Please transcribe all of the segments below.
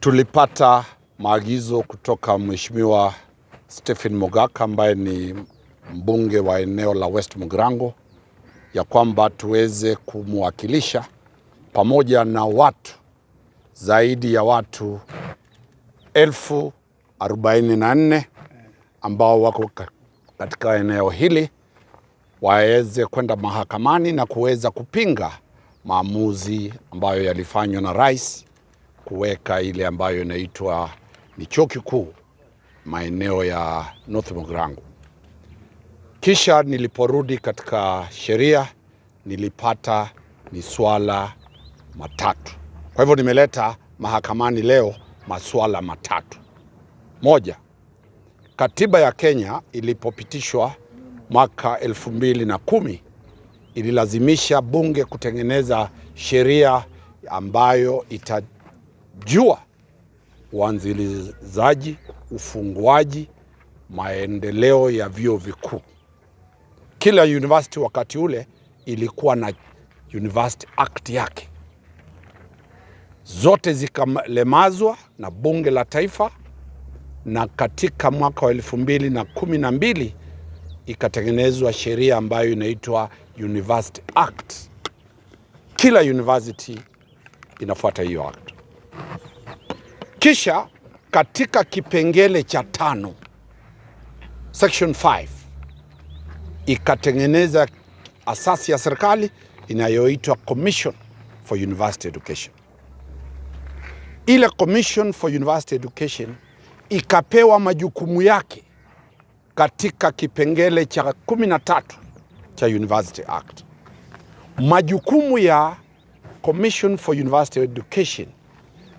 Tulipata maagizo kutoka Mheshimiwa Stephen Mogaka ambaye ni mbunge wa eneo la West Mugirango ya kwamba tuweze kumwakilisha pamoja na watu zaidi ya watu 44,000 ambao wako katika eneo hili waweze kwenda mahakamani na kuweza kupinga maamuzi ambayo yalifanywa na rais kuweka ile ambayo inaitwa ni chuo kikuu maeneo ya North Mugirango. Kisha niliporudi katika sheria nilipata ni swala matatu. Kwa hivyo nimeleta mahakamani leo maswala matatu. Moja, katiba ya Kenya ilipopitishwa mwaka 2010 ililazimisha bunge kutengeneza sheria ambayo itajua uanzilizaji, ufunguaji, maendeleo ya vyuo vikuu. Kila university wakati ule ilikuwa na University Act yake. Zote zikalemazwa na bunge la taifa, na katika mwaka wa 2012 ikatengenezwa sheria ambayo inaitwa University Act. Kila university inafuata hiyo act. Kisha katika kipengele cha 5 section 5 ikatengeneza asasi ya serikali inayoitwa Commission for University Education. Ile Commission for University Education ikapewa majukumu yake katika kipengele cha 13 cha University Act. Majukumu ya Commission for University Education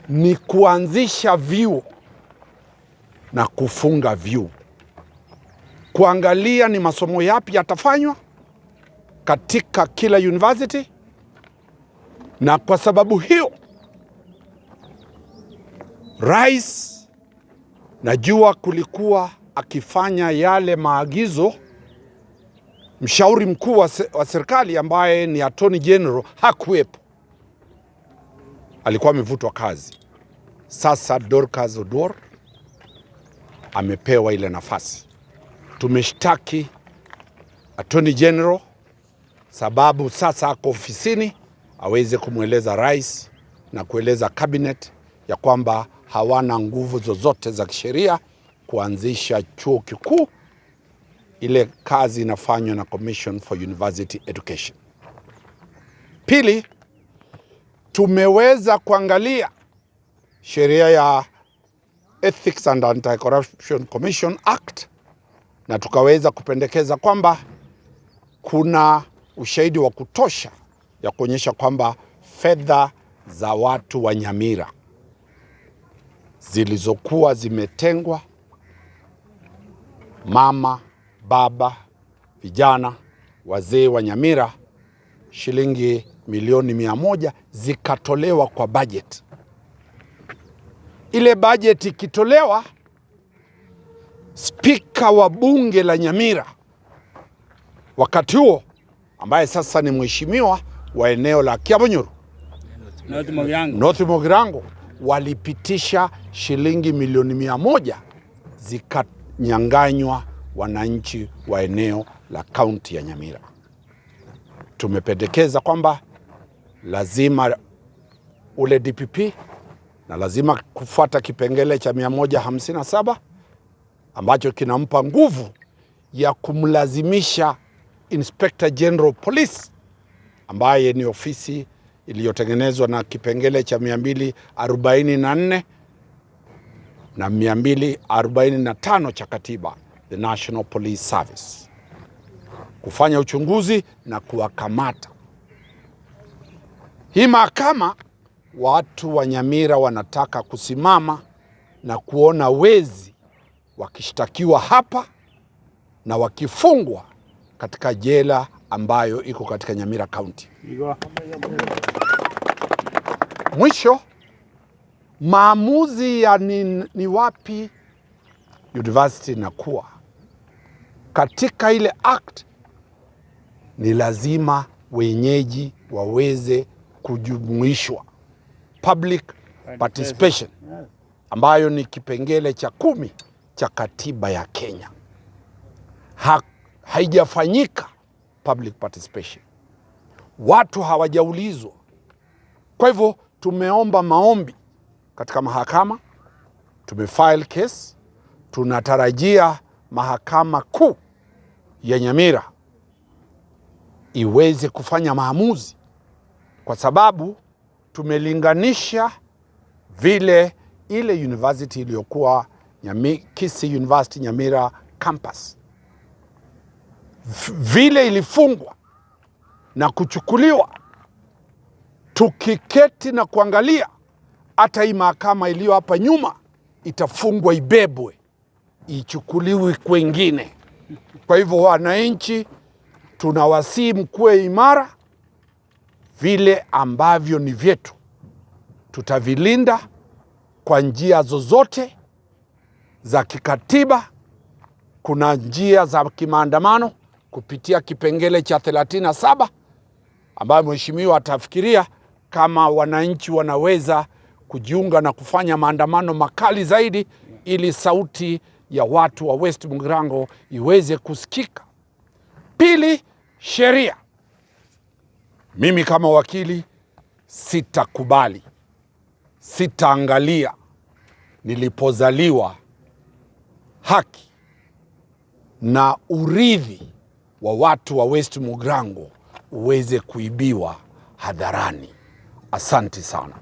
ni kuanzisha vyuo na kufunga vyuo, kuangalia ni masomo yapi yatafanywa katika kila university, na kwa sababu hiyo rais najua kulikuwa akifanya yale maagizo. Mshauri mkuu wa serikali ambaye ni Attorney General hakuwepo, alikuwa amevutwa kazi. Sasa Dorcas Oduor amepewa ile nafasi. Tumeshtaki Attorney General sababu sasa ako ofisini aweze kumweleza rais na kueleza cabinet ya kwamba hawana nguvu zozote za kisheria kuanzisha chuo kikuu. Ile kazi inafanywa na Commission for University Education. Pili, tumeweza kuangalia sheria ya Ethics and Anti-Corruption Commission Act na tukaweza kupendekeza kwamba kuna ushahidi wa kutosha ya kuonyesha kwamba fedha za watu wa Nyamira zilizokuwa zimetengwa, mama, baba, vijana, wazee wa Nyamira, shilingi milioni 100 zikatolewa kwa budget. Ile budget ikitolewa, spika wa bunge la Nyamira wakati huo ambaye sasa ni mheshimiwa wa eneo la Kiabonyoro, North Mugirango, walipitisha shilingi milioni 100 zikanyanganywa wananchi wa eneo la kaunti ya Nyamira. Tumependekeza kwamba lazima ule DPP na lazima kufuata kipengele cha 157 ambacho kinampa nguvu ya kumlazimisha Inspector General Police ambaye ni ofisi iliyotengenezwa na kipengele cha 244 na 245 cha katiba, the National Police Service, kufanya uchunguzi na kuwakamata. Hii mahakama, watu wa Nyamira wanataka kusimama na kuona wezi wakishtakiwa hapa na wakifungwa katika jela ambayo iko katika Nyamira County. Mwisho, maamuzi ya ni wapi university inakuwa katika ile act, ni lazima wenyeji waweze kujumuishwa, public participation ambayo ni kipengele cha 10 cha katiba ya Kenya. Haijafanyika public participation. Watu hawajaulizwa. Kwa hivyo tumeomba maombi katika mahakama, tumefile case, tunatarajia mahakama kuu ya Nyamira iweze kufanya maamuzi, kwa sababu tumelinganisha vile ile university iliyokuwa Kisii University Nyamira campus vile ilifungwa na kuchukuliwa. Tukiketi na kuangalia, hata hii mahakama iliyo hapa nyuma itafungwa, ibebwe, ichukuliwe kwengine. Kwa hivyo wananchi tunawasihi mkuwe imara, vile ambavyo ni vyetu tutavilinda kwa njia zozote za kikatiba. Kuna njia za kimaandamano kupitia kipengele cha 37 ambayo mheshimiwa atafikiria kama wananchi wanaweza kujiunga na kufanya maandamano makali zaidi, ili sauti ya watu wa West Mugirango iweze kusikika. Pili, sheria. Mimi kama wakili sitakubali, sitaangalia nilipozaliwa haki na urithi wa watu wa West Mugirango uweze kuibiwa hadharani. Asante sana.